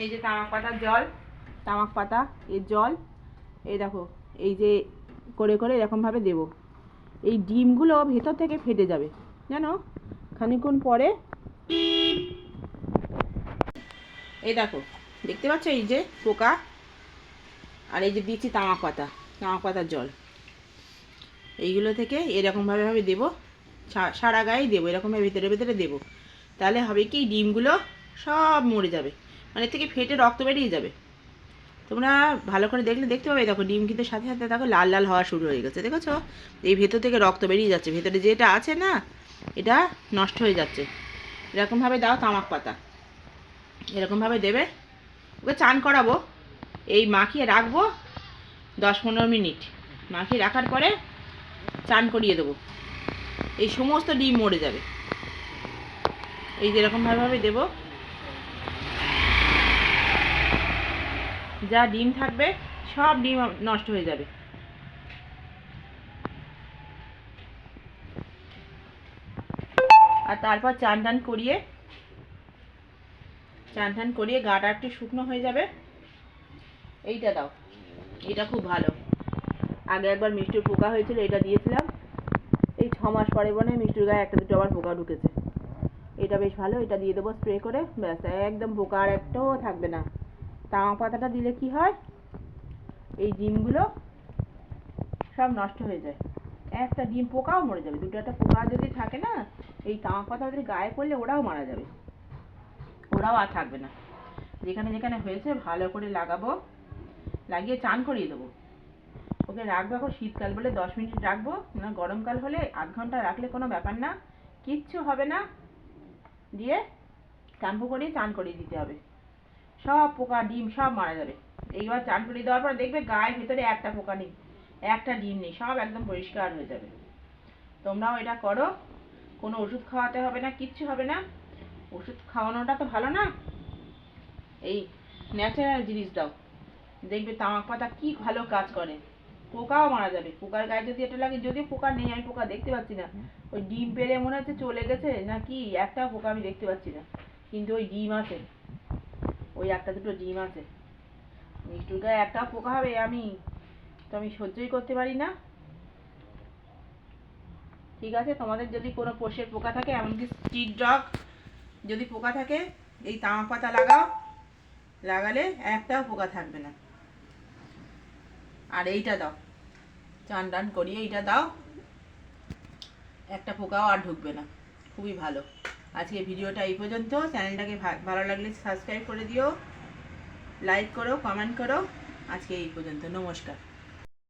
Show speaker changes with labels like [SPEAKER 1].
[SPEAKER 1] এই যে তামাক পাতার জল, তামাক পাতা এর জল, এই দেখো এই যে করে করে এরকমভাবে দেবো। এই ডিমগুলো ভেতর থেকে ফেটে যাবে জানো খানিকক্ষণ পরে। এই দেখো দেখতে পাচ্ছ এই যে পোকা, আর এই যে দিচ্ছি তামাক পাতার জল, এইগুলো থেকে এরকমভাবে দেবো, সারা গায়ে দেবো, এরকমভাবে ভেতরে ভেতরে দেবো। তাহলে হবে কি ডিমগুলো সব মরে যাবে, মানে থেকে ফেটে রক্ত বেরিয়ে যাবে। তোমরা ভালো করে দেখলে দেখতে পাবে, দেখো ডিম কিন্তু সাথে সাথে দেখো লাল লাল হওয়া শুরু হয়ে গেছে, দেখেছো? এই ভেতর থেকে রক্ত বেরিয়ে যাচ্ছে, ভেতরে যেটা আছে না এটা নষ্ট হয়ে যাচ্ছে। এরকমভাবে দাও তামাক পাতা, এরকমভাবে দেবে। ওকে চান করাবো, এই মাখিয়ে রাখবো 10-15 মিনিট, মাখিয়ে রাখার পরে চান করিয়ে দেবো, এই সমস্ত ডিম মরে যাবে। এই যেরকমভাবে দেবো, যা ডিম থাকবে সব ডিম নষ্ট হয়ে যাবে। আর তারপর চান টান করিয়ে গাটা একটু শুকনো হয়ে যাবে। এইটা দাও, এটা খুব ভালো। আগে একবার মিষ্টির পোকা হয়েছিল, এটা দিয়েছিলাম। এই 6 মাস পরে মনে হয় মিষ্টির গায়ে একটা দুটো আবার পোকা ঢুকেছে। এটা বেশ ভালো, এটা দিয়ে দেবো স্প্রে করে, ব্যাস একদম পোকা আর একটাও থাকবে না। তামাক পাতাটা দিলে কি হয়, এই ডিমগুলো সব নষ্ট হয়ে যায়, একটা ডিম পোকাও মরে যাবে। দুটো একটা পোকা যদি থাকে না, এই তামাক পাতা যদি গায়ে পড়লে ওরাও মারা যাবে, ওরাও আর থাকবে না। যেখানে যেখানে হয়েছে ভালো করে লাগাবো, লাগিয়ে চান করিয়ে দেবো। ওকে রাখবো এখন শীতকাল বলে 10 মিনিট রাখবো, না গরমকাল হলে আধ ঘন্টা রাখলে কোনো ব্যাপার না, কিচ্ছু হবে না। দিয়ে শ্যাম্পু করিয়ে চান করিয়ে দিতে হবে, সব পোকা ডিম সব মারা যাবে। এইবার চান করিয়ে দেওয়ার পর দেখবে গায়ের ভেতরে একটা পোকা নেই, একটা ডিম নেই, সব একদম পরিষ্কার হয়ে যাবে। তোমরাও এটা করো, কোনো ওষুধ খাওয়াতে হবে না, কিচ্ছু হবে না। ওষুধ খাওয়ানোটা তো ভালো না, এই ন্যাচারাল জিনিস দাও, দেখবে তামাক পাতা কি ভালো কাজ করে, পোকাও মারা যাবে। পোকার গায়ে যদি এটা লাগে, যদি পোকা নেই, আমি পোকা দেখতে পাচ্ছি না, ওই ডিম পেড়ে মনে হচ্ছে চলে গেছে না কি, একটা পোকা আমি দেখতে পাচ্ছি না, কিন্তু ওই ডিম আছে, ওই একটা দুটো ডিম আছে। মিষ্টির গায়ে একটা পোকা হবে, আমি সহ্যই করতে পারি না। ঠিক আছে, তোমাদের যদি কোনো পোষের পোকা থাকে, এমনকি স্ট্রিট ডগ যদি পোকা থাকে, এই তামাক পাতা লাগাও, লাগালে একটাও পোকা থাকবে না। আর এইটা দাও, চান টান করিয়ে এইটা দাও, একটা পোকাও আর ঢুকবে না, খুবই ভালো। আজকে ভিডিওটা এই পর্যন্ত। চ্যানেলটাকে ভালো লাগলে সাবস্ক্রাইব করে দিও, লাইক করো, কমেন্ট করো। আজকে এই পর্যন্ত, নমস্কার।